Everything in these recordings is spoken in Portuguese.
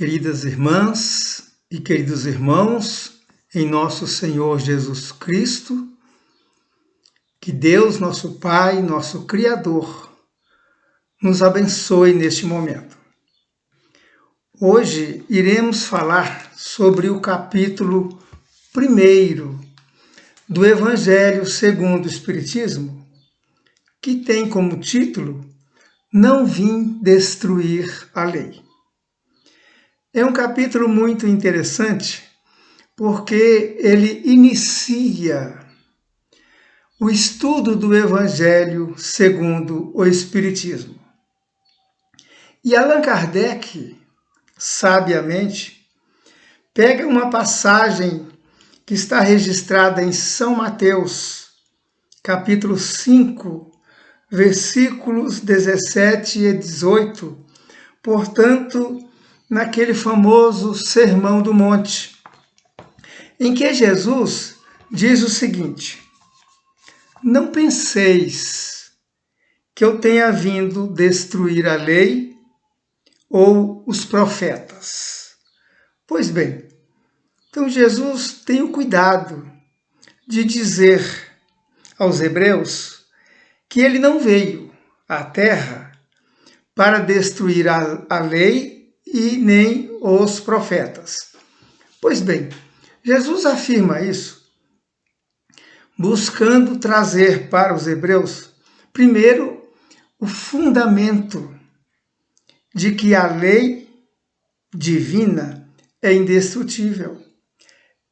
Queridas irmãs e queridos irmãos, em nosso Senhor Jesus Cristo, que Deus, nosso Pai, nosso Criador, nos abençoe neste momento. Hoje iremos falar sobre o capítulo 1 do Evangelho segundo o Espiritismo, que tem como título Não vim destruir a lei. É um capítulo muito interessante porque ele inicia o estudo do Evangelho segundo o Espiritismo. E Allan Kardec, sabiamente, pega uma passagem que está registrada em São Mateus, capítulo 5, versículos 17 e 18, portanto, naquele famoso Sermão do Monte, em que Jesus diz o seguinte: não penseis que eu tenha vindo destruir a lei ou os profetas. Pois bem, então Jesus tem o cuidado de dizer aos hebreus que ele não veio à terra para destruir a lei e nem os profetas. Pois bem, Jesus afirma isso buscando trazer para os hebreus, primeiro, o fundamento de que a lei divina é indestrutível,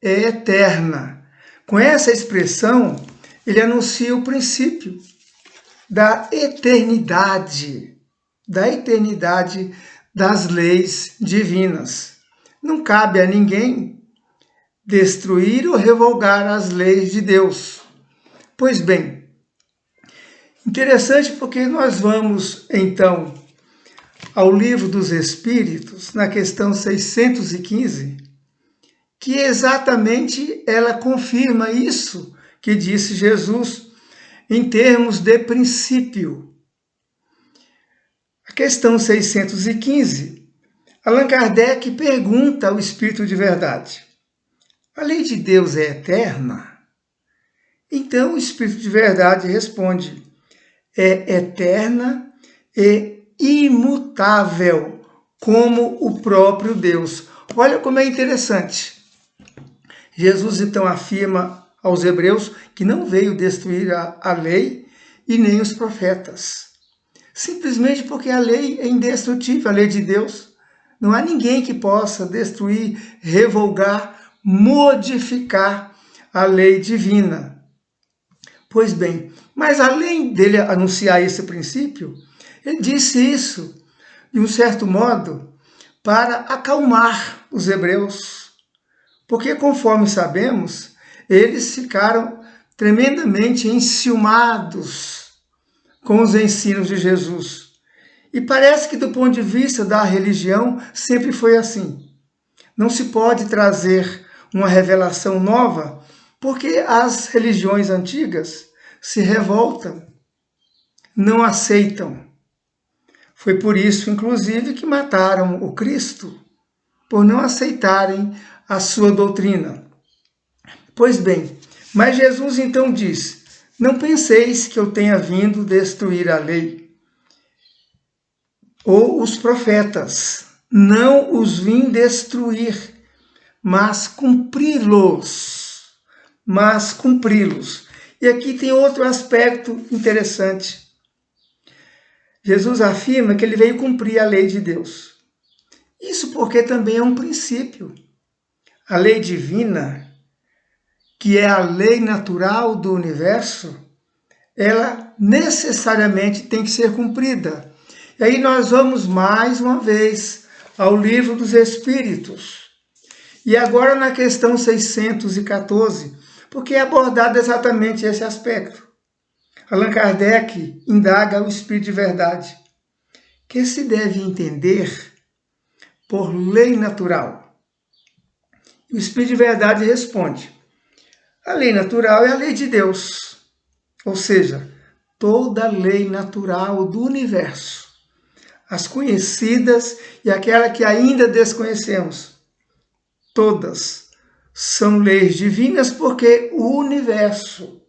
é eterna. Com essa expressão, ele anuncia o princípio da eternidade das leis divinas. Não cabe a ninguém destruir ou revogar as leis de Deus. Pois bem, interessante porque nós vamos, então, ao Livro dos Espíritos, na questão 615, que exatamente ela confirma isso que disse Jesus em termos de princípio. A questão 615, Allan Kardec pergunta ao Espírito de Verdade: a lei de Deus é eterna? Então o Espírito de Verdade responde: é eterna e imutável, como o próprio Deus. Olha como é interessante. Jesus então afirma aos hebreus que não veio destruir a lei e nem os profetas. Simplesmente porque a lei é indestrutível, a lei de Deus. Não há ninguém que possa destruir, revogar, modificar a lei divina. Pois bem, mas além dele anunciar esse princípio, ele disse isso, de um certo modo, para acalmar os hebreus. Porque, conforme sabemos, eles ficaram tremendamente enciumados com os ensinos de Jesus. E parece que, do ponto de vista da religião, sempre foi assim. Não se pode trazer uma revelação nova, porque as religiões antigas se revoltam, não aceitam. Foi por isso, inclusive, que mataram o Cristo, por não aceitarem a sua doutrina. Pois bem, mas Jesus então diz: não penseis que eu tenha vindo destruir a lei ou os profetas. Não os vim destruir, mas cumpri-los. E aqui tem outro aspecto interessante. Jesus afirma que ele veio cumprir a lei de Deus. Isso porque também é um princípio. A lei divina, que é a lei natural do universo, ela necessariamente tem que ser cumprida. E aí nós vamos mais uma vez ao Livro dos Espíritos. E agora na questão 614, porque é abordado exatamente esse aspecto. Allan Kardec indaga o Espírito de Verdade, que se deve entender por lei natural. O Espírito de Verdade responde: a lei natural é a lei de Deus, ou seja, toda a lei natural do universo. as conhecidas e aquela que ainda desconhecemos. Todas são leis divinas porque o universo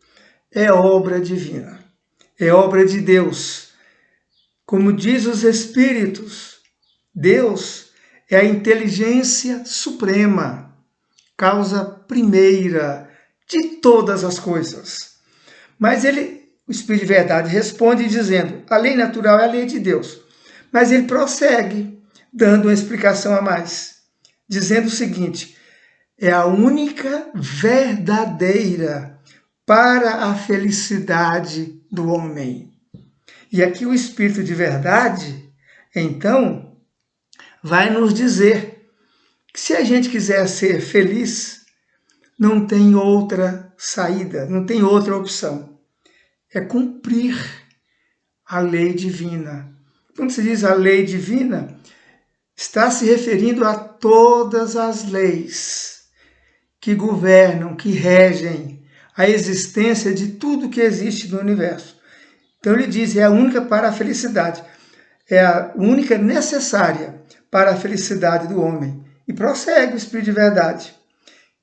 é obra divina, é obra de Deus. Como diz os Espíritos, Deus é a inteligência suprema, causa primeira de todas as coisas. Mas o Espírito de Verdade responde dizendo, a lei natural é a lei de Deus. Mas ele prossegue, dando uma explicação a mais, dizendo o seguinte, é a única verdadeira para a felicidade do homem. E aqui o Espírito de Verdade, então, vai nos dizer que se a gente quiser ser feliz, não tem outra saída, não tem outra opção. É cumprir a lei divina. Quando se diz a lei divina, está se referindo a todas as leis que governam, que regem a existência de tudo que existe no universo. Então ele diz, é a única para a felicidade, é a única necessária para a felicidade do homem. E prossegue o Espírito de Verdade.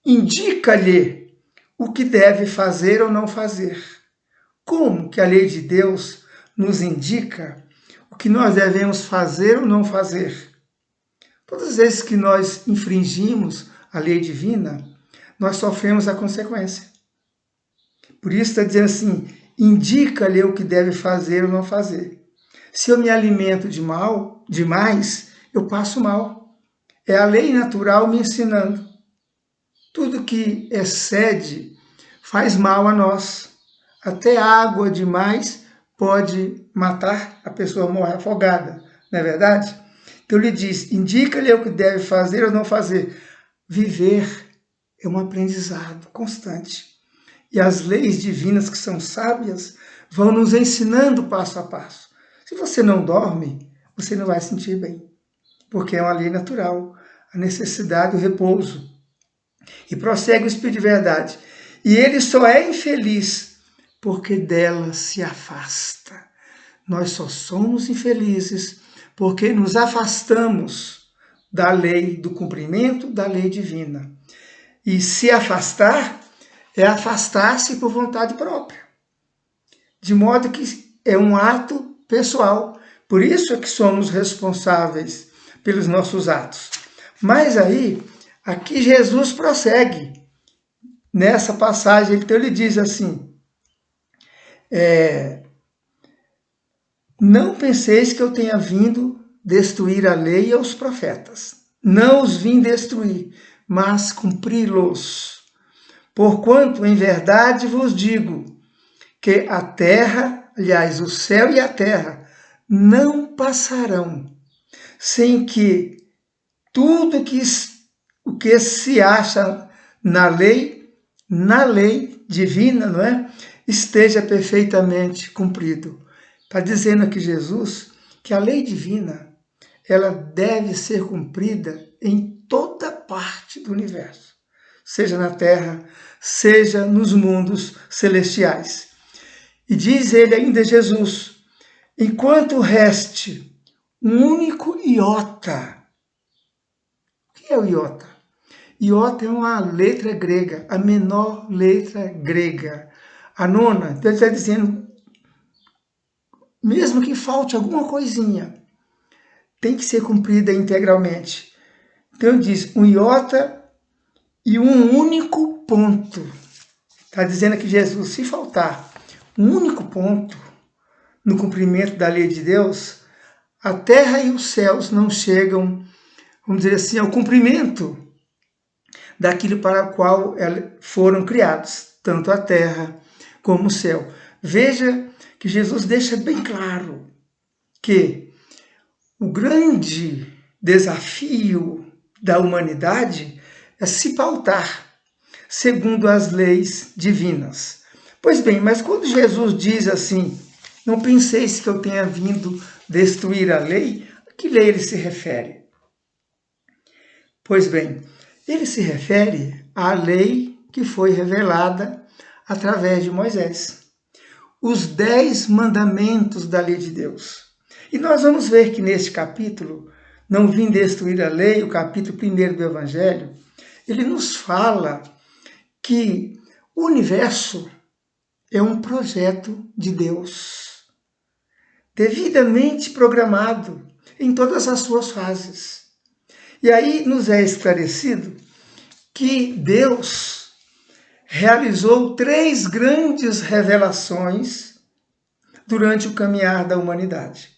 Indica-lhe o que deve fazer ou não fazer. Como que a lei de Deus nos indica o que nós devemos fazer ou não fazer? Todas as vezes que nós infringimos a lei divina, nós sofremos a consequência. Por isso está dizendo assim, indica-lhe o que deve fazer ou não fazer. Se eu me alimento demais, eu passo mal. É a lei natural me ensinando. Tudo que excede faz mal a nós. Até água demais pode matar, a pessoa morre afogada, não é verdade? Então ele diz, indica-lhe o que deve fazer ou não fazer. Viver é um aprendizado constante. E as leis divinas que são sábias vão nos ensinando passo a passo. Se você não dorme, você não vai sentir bem, porque é uma lei natural, a necessidade, o repouso. E prossegue o Espírito de Verdade. E ele só é infeliz porque dela se afasta. Nós só somos infelizes porque nos afastamos da lei, do cumprimento da lei divina. E se afastar é afastar-se por vontade própria. De modo que é um ato pessoal. Por isso é que somos responsáveis pelos nossos atos. Mas aí, aqui Jesus prossegue. Nessa passagem, então ele diz assim, não penseis que eu tenha vindo destruir a lei e os profetas. Não os vim destruir, mas cumpri-los. Porquanto, em verdade vos digo, que a terra, aliás, o céu e a terra, não passarão, sem que tudo o que se acha na lei divina, não é? Esteja perfeitamente cumprido. Está dizendo aqui Jesus que a lei divina, ela deve ser cumprida em toda parte do universo, seja na terra, seja nos mundos celestiais. E diz ele ainda, Jesus, enquanto reste um único iota. O que é o iota? Iota é uma letra grega, a menor letra grega. A nona, então ele está dizendo, mesmo que falte alguma coisinha, tem que ser cumprida integralmente. Então ele diz, um iota e um único ponto. Está dizendo aqui Jesus, se faltar um único ponto no cumprimento da lei de Deus, a terra e os céus não chegam, vamos dizer assim, ao cumprimento daquilo para o qual foram criados, tanto a terra como o céu. Veja que Jesus deixa bem claro que o grande desafio da humanidade é se pautar segundo as leis divinas. Pois bem, mas quando Jesus diz assim, não penseis que eu tenha vindo destruir a lei, a que lei ele se refere? Pois bem, ele se refere à lei que foi revelada através de Moisés. Os 10 mandamentos da lei de Deus. E nós vamos ver que neste capítulo, Não Vim Destruir a Lei, o capítulo 1 do Evangelho, ele nos fala que o universo é um projeto de Deus, devidamente programado em todas as suas fases. E aí nos é esclarecido que Deus realizou 3 grandes revelações durante o caminhar da humanidade.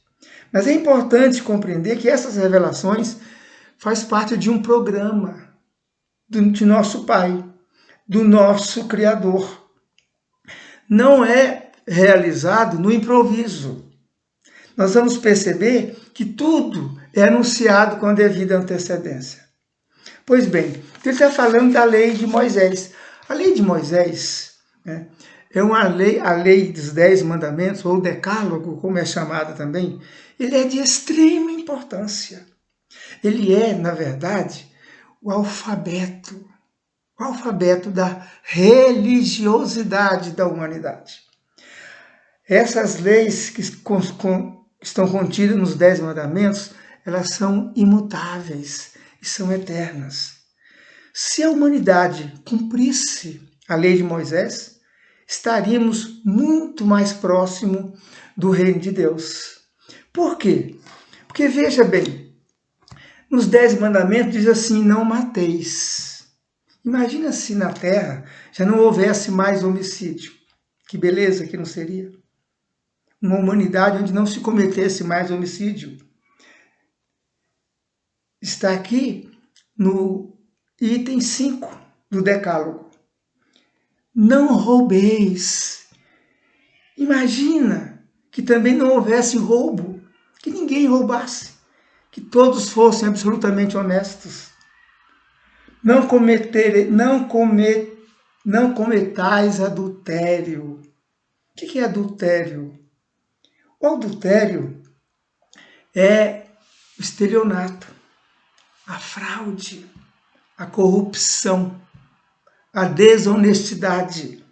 Mas é importante compreender que essas revelações fazem parte de um programa de nosso Pai, do nosso Criador. Não é realizado no improviso. Nós vamos perceber que tudo é anunciado com a devida antecedência. Pois bem, ele está falando da lei de Moisés. A lei de Moisés, né, é uma lei, a lei dos 10 mandamentos, ou decálogo, como é chamada também, ele é de extrema importância. Ele é, na verdade, o alfabeto da religiosidade da humanidade. Essas leis que estão contidas nos 10 mandamentos, elas são imutáveis e são eternas. Se a humanidade cumprisse a lei de Moisés, estaríamos muito mais próximo do reino de Deus. Por quê? Porque veja bem, nos 10 mandamentos diz assim, não mateis. Imagina se na Terra já não houvesse mais homicídio. Que beleza que não seria. Uma humanidade onde não se cometesse mais homicídio. Está aqui no item 5 do decálogo. Não roubeis. Imagina que também não houvesse roubo, que ninguém roubasse, que todos fossem absolutamente honestos. Não cometais adultério. O que é adultério? O adultério é o estelionato, a fraude, a corrupção, a desonestidade.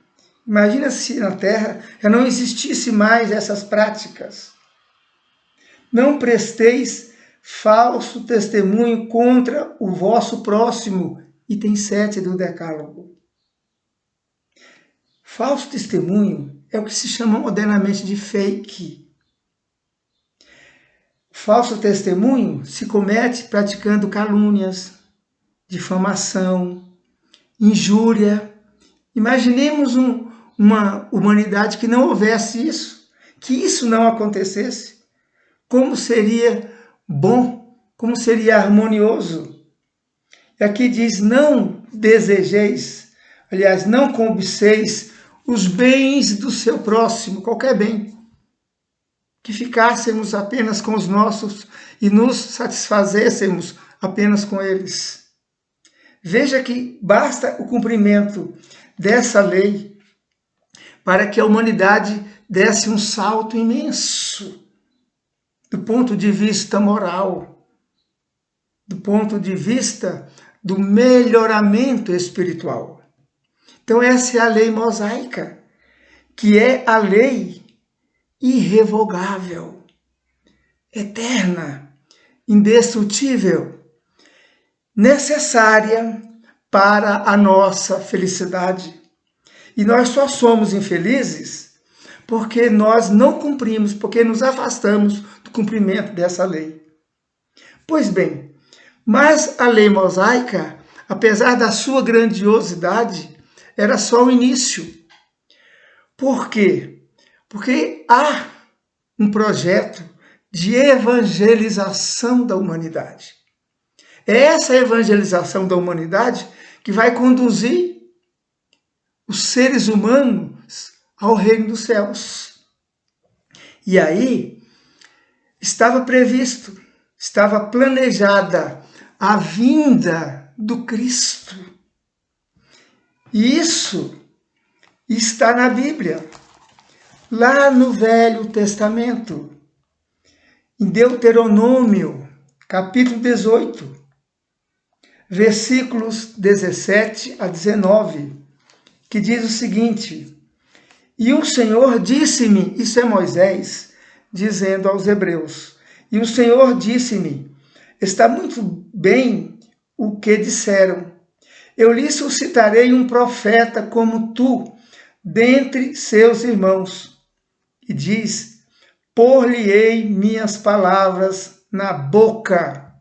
Imagina se na Terra já não existisse mais essas práticas. Não presteis falso testemunho contra o vosso próximo, item 7 do decálogo. Falso testemunho é o que se chama modernamente de fake. Falso testemunho se comete praticando calúnias, difamação, injúria. Imaginemos uma humanidade que não houvesse isso, que isso não acontecesse. Como seria bom, como seria harmonioso. E aqui diz, não desejeis, aliás, não cobiceis os bens do seu próximo, qualquer bem. Que ficássemos apenas com os nossos e nos satisfazêssemos apenas com eles. Veja que basta o cumprimento dessa lei para que a humanidade desse um salto imenso do ponto de vista moral, do ponto de vista do melhoramento espiritual. Então essa é a lei mosaica, que é a lei irrevogável, eterna, indestrutível, necessária para a nossa felicidade. E nós só somos infelizes porque nós não cumprimos, porque nos afastamos do cumprimento dessa lei. Pois bem, mas a lei mosaica, apesar da sua grandiosidade, era só o início. Por quê? Porque há um projeto de evangelização da humanidade. É essa evangelização da humanidade que vai conduzir os seres humanos ao reino dos céus. E aí estava previsto, estava planejada a vinda do Cristo. E isso está na Bíblia, lá no Velho Testamento, em Deuteronômio, capítulo 18, versículos 17 a 19, que diz o seguinte: E o Senhor disse-me, isso é Moisés, dizendo aos hebreus: E o Senhor disse-me: Está muito bem o que disseram. Eu lhe suscitarei um profeta como tu, dentre seus irmãos. E diz: Por-lhe-ei minhas palavras na boca,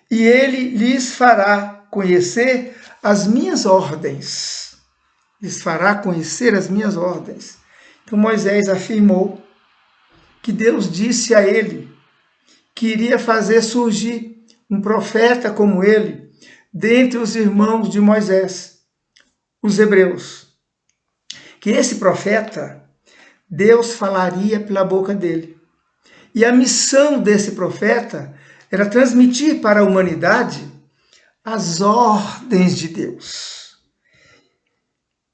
e ele lhes fará conhecer as minhas ordens. Lhes fará conhecer as minhas ordens. Então Moisés afirmou que Deus disse a ele que iria fazer surgir um profeta como ele dentre os irmãos de Moisés, os hebreus. Que esse profeta, Deus falaria pela boca dele. E a missão desse profeta era transmitir para a humanidade as ordens de Deus.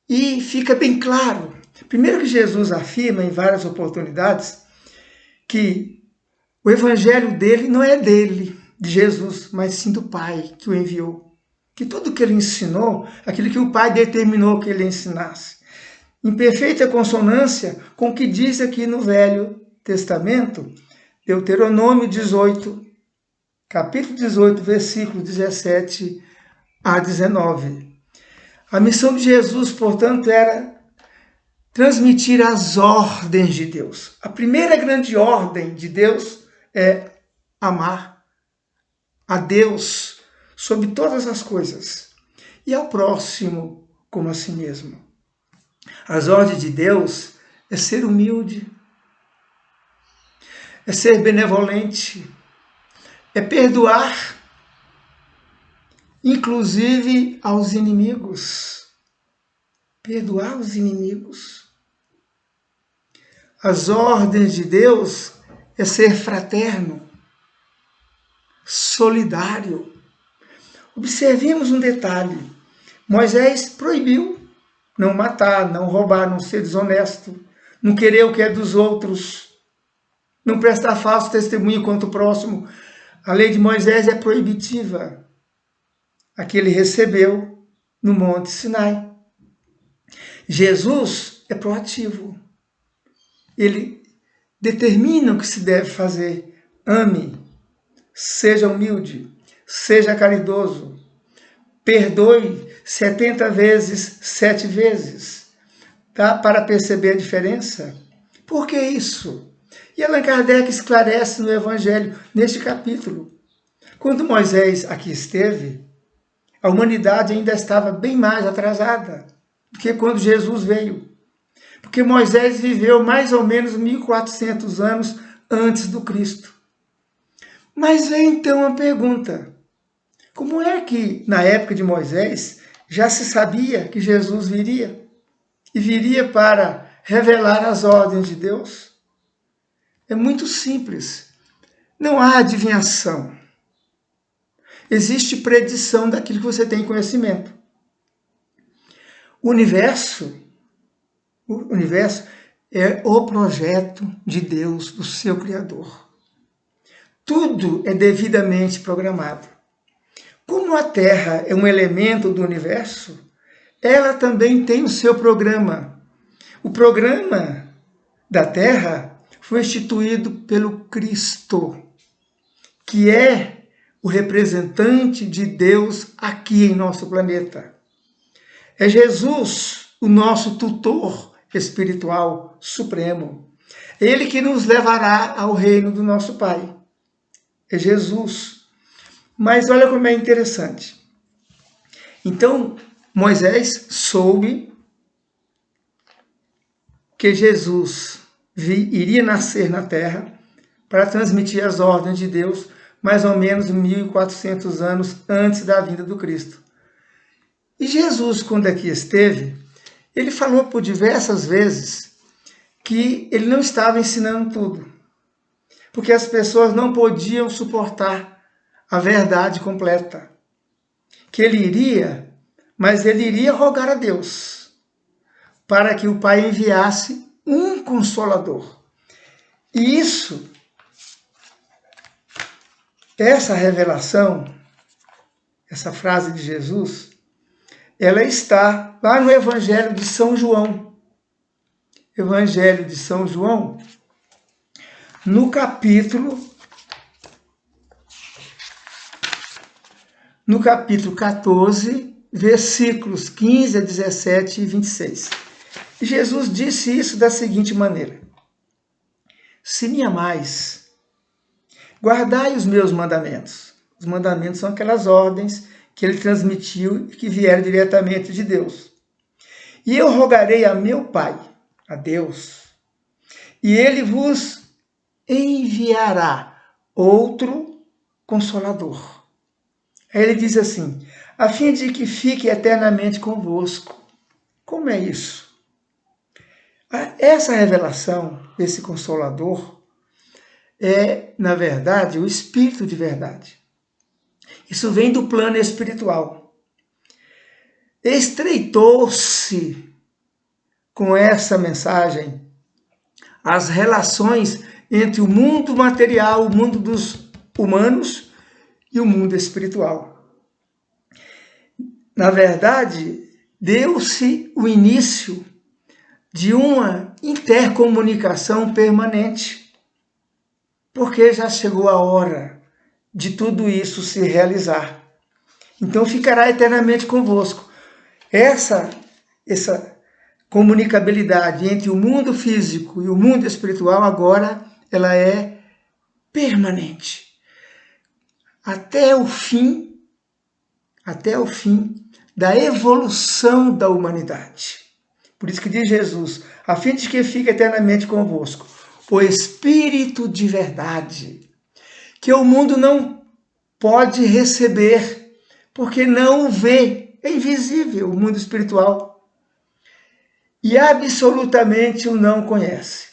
E fica bem claro, primeiro que Jesus afirma em várias oportunidades que o evangelho dele não é dele, de Jesus, mas sim do Pai que o enviou. Que tudo que ele ensinou, aquilo que o Pai determinou que ele ensinasse, em perfeita consonância com o que diz aqui no Velho Testamento, Deuteronômio 18, capítulo 18, versículo 17 a 19. A missão de Jesus, portanto, era transmitir as ordens de Deus. A primeira grande ordem de Deus é amar a Deus sobre todas as coisas e ao próximo como a si mesmo. As ordens de Deus é ser humilde, é ser benevolente, é perdoar, inclusive aos inimigos. Perdoar os inimigos. As ordens de Deus é ser fraterno, solidário. Observemos um detalhe. Moisés proibiu não matar, não roubar, não ser desonesto, não querer o que é dos outros, não prestar falso testemunho contra o próximo. A lei de Moisés é proibitiva. A que ele recebeu no Monte Sinai. Jesus é proativo. Ele determina o que se deve fazer. Ame, seja humilde, seja caridoso, perdoe 70 vezes, 7 vezes. Dá para perceber a diferença? Por que isso? E Allan Kardec esclarece no Evangelho, neste capítulo. Quando Moisés aqui esteve, a humanidade ainda estava bem mais atrasada do que quando Jesus veio. Porque Moisés viveu mais ou menos 1400 anos antes do Cristo. Mas vem então a pergunta: como é que na época de Moisés já se sabia que Jesus viria? E viria para revelar as ordens de Deus? É muito simples. Não há adivinhação. Existe predição daquilo que você tem conhecimento. O universo é o projeto de Deus, do seu Criador. Tudo é devidamente programado. Como a Terra é um elemento do universo, ela também tem o seu programa. O programa da Terra foi instituído pelo Cristo, que é o representante de Deus aqui em nosso planeta. É Jesus, o nosso tutor espiritual supremo. Ele que nos levará ao reino do nosso Pai. É Jesus. Mas olha como é interessante. Então, Moisés soube que Jesus iria nascer na terra para transmitir as ordens de Deus, mais ou menos 1400 anos antes da vinda do Cristo. E Jesus, quando aqui esteve, ele falou por diversas vezes que ele não estava ensinando tudo, porque as pessoas não podiam suportar a verdade completa. Que ele iria, mas ele iria rogar a Deus para que o Pai enviasse um Consolador. E essa revelação, essa frase de Jesus, ela está lá no Evangelho de São João. Evangelho de São João, no capítulo 14, versículos 15 a 17 e 26. E Jesus disse isso da seguinte maneira: se me amais, guardai os meus mandamentos. Os mandamentos são aquelas ordens que ele transmitiu e que vieram diretamente de Deus. E eu rogarei a meu Pai, a Deus, e ele vos enviará outro Consolador. Aí ele diz assim: a fim de que fique eternamente convosco. Como é isso? Essa revelação desse Consolador é, na verdade, o Espírito de verdade. Isso vem do plano espiritual. Estreitou-se com essa mensagem as relações entre o mundo material, o mundo dos humanos e o mundo espiritual. Na verdade, deu-se o início de uma intercomunicação permanente, porque já chegou a hora de tudo isso se realizar. Então ficará eternamente convosco. Essa comunicabilidade entre o mundo físico e o mundo espiritual agora ela é permanente. Até o fim da evolução da humanidade. Por isso que diz Jesus: a fim de que fique eternamente convosco o Espírito de verdade, que o mundo não pode receber, porque não o vê, é invisível o mundo espiritual, e absolutamente o não conhece.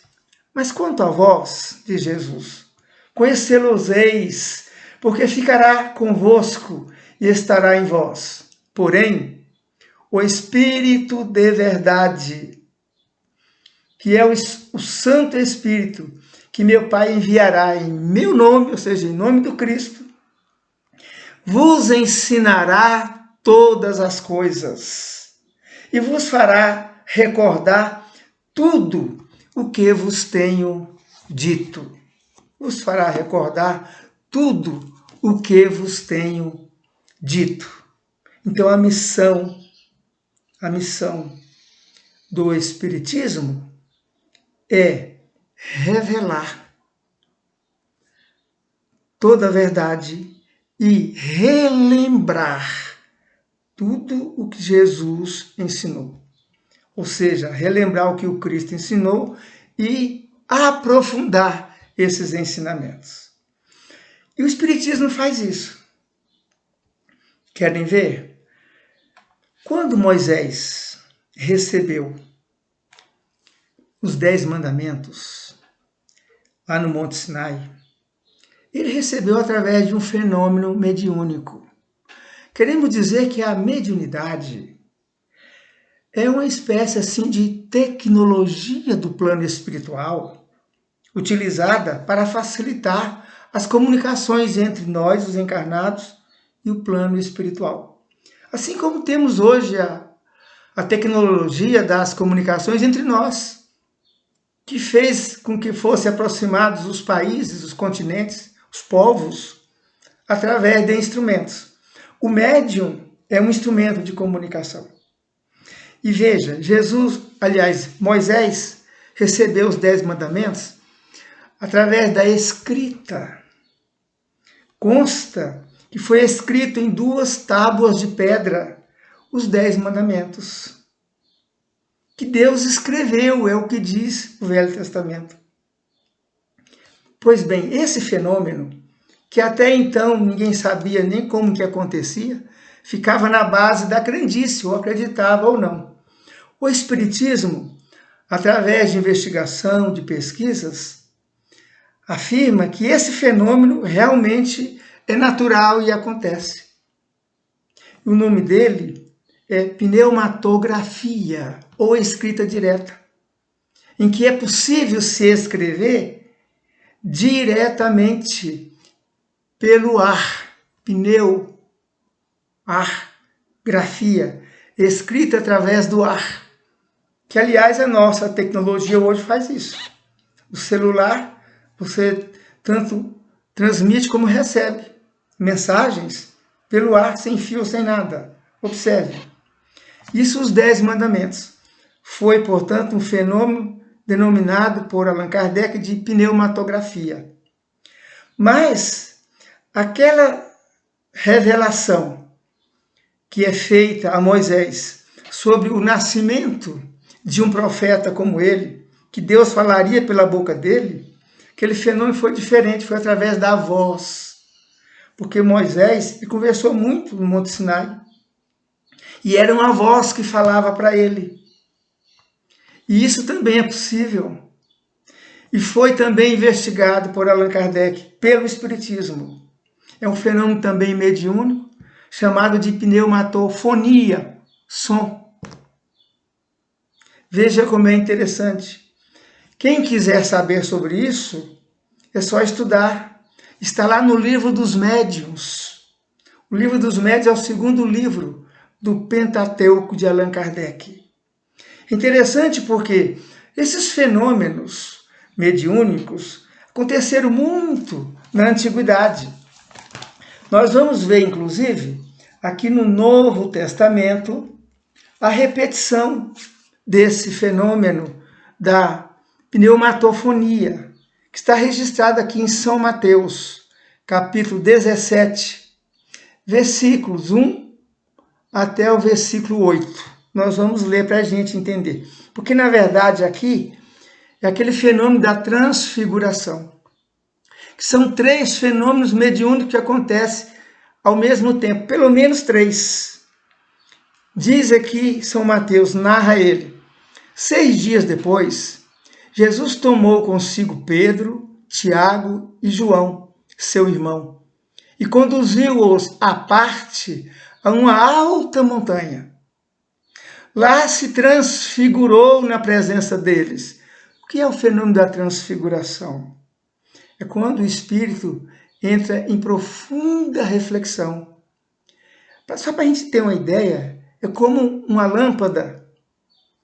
Mas quanto a vós, diz Jesus, conhecê-los-eis, porque ficará convosco e estará em vós. Porém, o Espírito de verdade, que é o Santo Espírito, que meu Pai enviará em meu nome, ou seja, em nome do Cristo, vos ensinará todas as coisas e vos fará recordar tudo o que vos tenho dito. Vos fará recordar tudo o que vos tenho dito. Então a missão do Espiritismo é revelar toda a verdade e relembrar tudo o que Jesus ensinou. Ou seja, relembrar o que o Cristo ensinou e aprofundar esses ensinamentos. E o Espiritismo faz isso. Querem ver? Quando Moisés recebeu os 10 mandamentos lá no Monte Sinai, ele recebeu através de um fenômeno mediúnico. Queremos dizer que a mediunidade é uma espécie assim de tecnologia do plano espiritual, utilizada para facilitar as comunicações entre nós, os encarnados, e o plano espiritual. Assim como temos hoje a tecnologia das comunicações entre nós, que fez com que fossem aproximados os países, os continentes, os povos, através de instrumentos. O médium é um instrumento de comunicação. E veja, Moisés recebeu os 10 mandamentos através da escrita. Consta que foi escrito em 2 tábuas de pedra os 10 mandamentos. Que Deus escreveu, é o que diz o Velho Testamento. Pois bem, esse fenômeno, que até então ninguém sabia nem como que acontecia, ficava na base da crendice, ou acreditava ou não. O Espiritismo, através de investigação, de pesquisas, afirma que esse fenômeno realmente é natural e acontece. O nome dele é pneumatografia, ou escrita direta, em que é possível se escrever diretamente pelo ar, grafia, escrita através do ar, que aliás a nossa tecnologia hoje faz isso. O celular Você tanto transmite como recebe mensagens pelo ar, sem fio, sem nada. Observe. Isso os 10 mandamentos. Foi, portanto, um fenômeno denominado por Allan Kardec de pneumatografia. Mas aquela revelação que é feita a Moisés sobre o nascimento de um profeta como ele, que Deus falaria pela boca dele, aquele fenômeno foi diferente, foi através da voz. Porque Moisés conversou muito no Monte Sinai, e era uma voz que falava para ele. E isso também é possível. E foi também investigado por Allan Kardec pelo Espiritismo. É um fenômeno também mediúnico, chamado de pneumatofonia, som. Veja como é interessante. Quem quiser saber sobre isso, é só estudar. Está lá no Livro dos Médiuns. O Livro dos Médiuns é o segundo livro do Pentateuco de Allan Kardec. Interessante porque esses fenômenos mediúnicos aconteceram muito na antiguidade. Nós vamos ver, inclusive, aqui no Novo Testamento, a repetição desse fenômeno da pneumatofonia, que está registrado aqui em São Mateus, capítulo 17, versículos 1 até o versículo 8. Nós vamos ler para a gente entender. Porque, na verdade, aqui é aquele fenômeno da transfiguração, que são 3 fenômenos mediúnicos que acontecem ao mesmo tempo, pelo menos 3. Diz aqui São Mateus, narra ele: 6 dias depois, Jesus tomou consigo Pedro, Tiago e João, seu irmão, e conduziu-os à parte a uma alta montanha. Lá se transfigurou na presença deles. O que é o fenômeno da transfiguração? É quando o espírito entra em profunda reflexão. Só para a gente ter uma ideia, é como uma lâmpada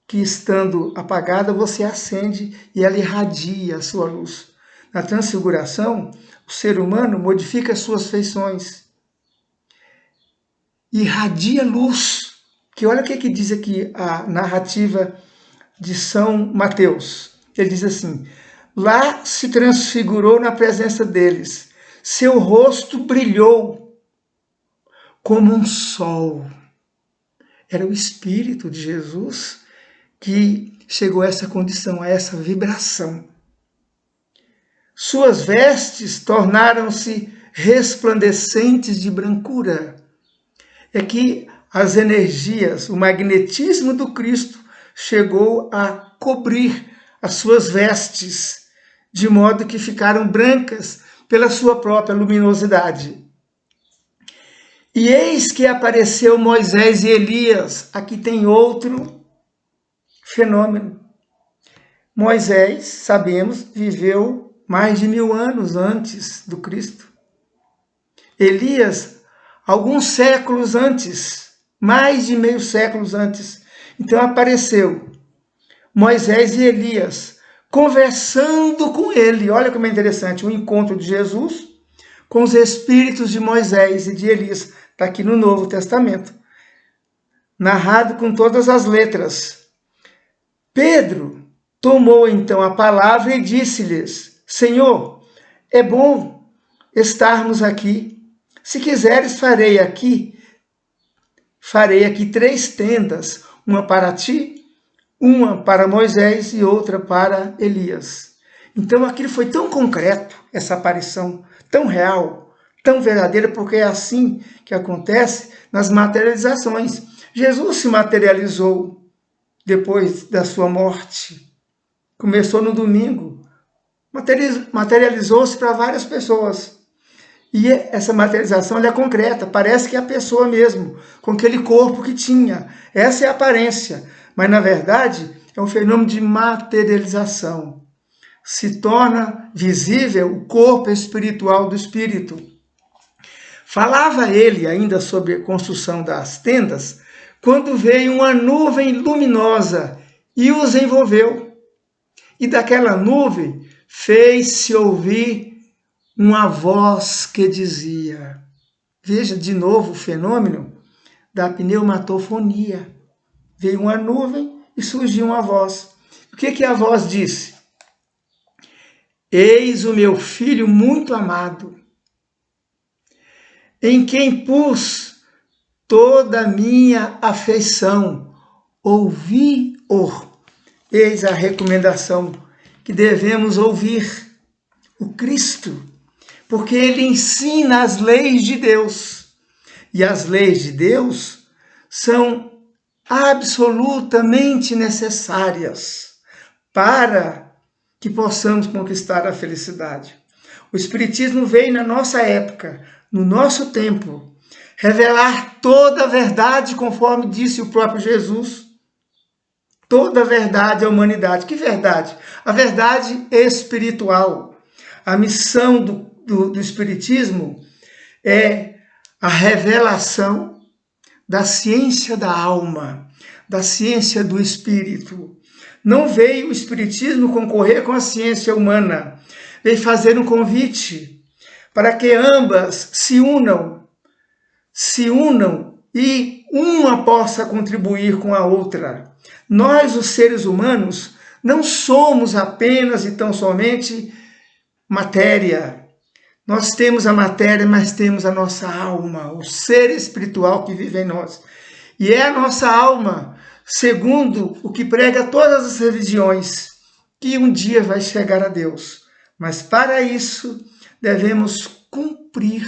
que, estando apagada, você acende e ela irradia a sua luz. Na transfiguração, o ser humano modifica as suas feições, irradia luz. Que olha o que diz aqui a narrativa de São Mateus. Ele diz assim: lá se transfigurou na presença deles, seu rosto brilhou como um sol. Era o Espírito de Jesus que chegou a essa condição, a essa vibração. Suas vestes tornaram-se resplandecentes de brancura. É que as energias, o magnetismo do Cristo chegou a cobrir as suas vestes, de modo que ficaram brancas pela sua própria luminosidade. E eis que apareceu Moisés e Elias. Aqui tem outro fenômeno. Moisés, sabemos, viveu mais de 1000 anos antes do Cristo. Elias, alguns séculos antes, mais de meio século antes. Então apareceu Moisés e Elias conversando com ele. Olha como é interessante, o encontro de Jesus com os espíritos de Moisés e de Elias. Está aqui no Novo Testamento, narrado com todas as letras. Pedro tomou então a palavra e disse-lhes: Senhor, é bom estarmos aqui. Se quiseres, farei aqui 3 tendas, uma para ti, uma para Moisés e outra para Elias. Então aquilo foi tão concreto, essa aparição, tão real, tão verdadeira, porque é assim que acontece nas materializações. Jesus se materializou depois da sua morte. Começou no domingo, materializou-se para várias pessoas. E essa materialização ela é concreta, parece que é a pessoa mesmo, com aquele corpo que tinha. Essa é a aparência, mas na verdade é um fenômeno de materialização. Se torna visível o corpo espiritual do Espírito. Falava ele ainda sobre a construção das tendas, quando veio uma nuvem luminosa e os envolveu. E daquela nuvem fez-se ouvir uma voz que dizia. Veja de novo o fenômeno da pneumatofonia. Veio uma nuvem e surgiu uma voz. O que a voz disse? Eis o meu filho muito amado, em quem pus toda a minha afeição. Ouvi-o. Eis a recomendação que devemos ouvir o Cristo, porque ele ensina as leis de Deus. E as leis de Deus são absolutamente necessárias para que possamos conquistar a felicidade. O Espiritismo veio na nossa época, no nosso tempo, revelar toda a verdade, conforme disse o próprio Jesus. Toda a verdade à humanidade. Que verdade? A verdade espiritual. A missão do Espiritismo é a revelação da ciência da alma, da ciência do espírito. Não veio o Espiritismo concorrer com a ciência humana, veio fazer um convite para que ambas se unam e uma possa contribuir com a outra. Nós, os seres humanos, não somos apenas e tão somente matéria. Nós temos a matéria, mas temos a nossa alma, o ser espiritual que vive em nós. E é a nossa alma, segundo o que prega todas as religiões, que um dia vai chegar a Deus. Mas para isso, devemos cumprir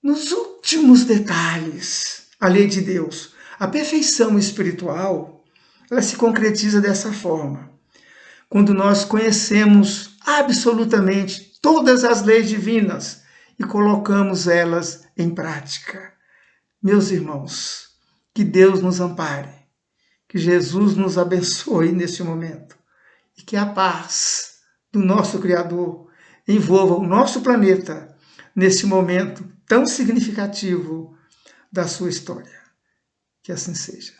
nos últimos detalhes a lei de Deus. A perfeição espiritual, ela se concretiza dessa forma. Quando nós conhecemos absolutamente todas as leis divinas e colocamos elas em prática. Meus irmãos, que Deus nos ampare, que Jesus nos abençoe neste momento e que a paz do nosso Criador envolva o nosso planeta neste momento tão significativo da sua história. Que assim seja.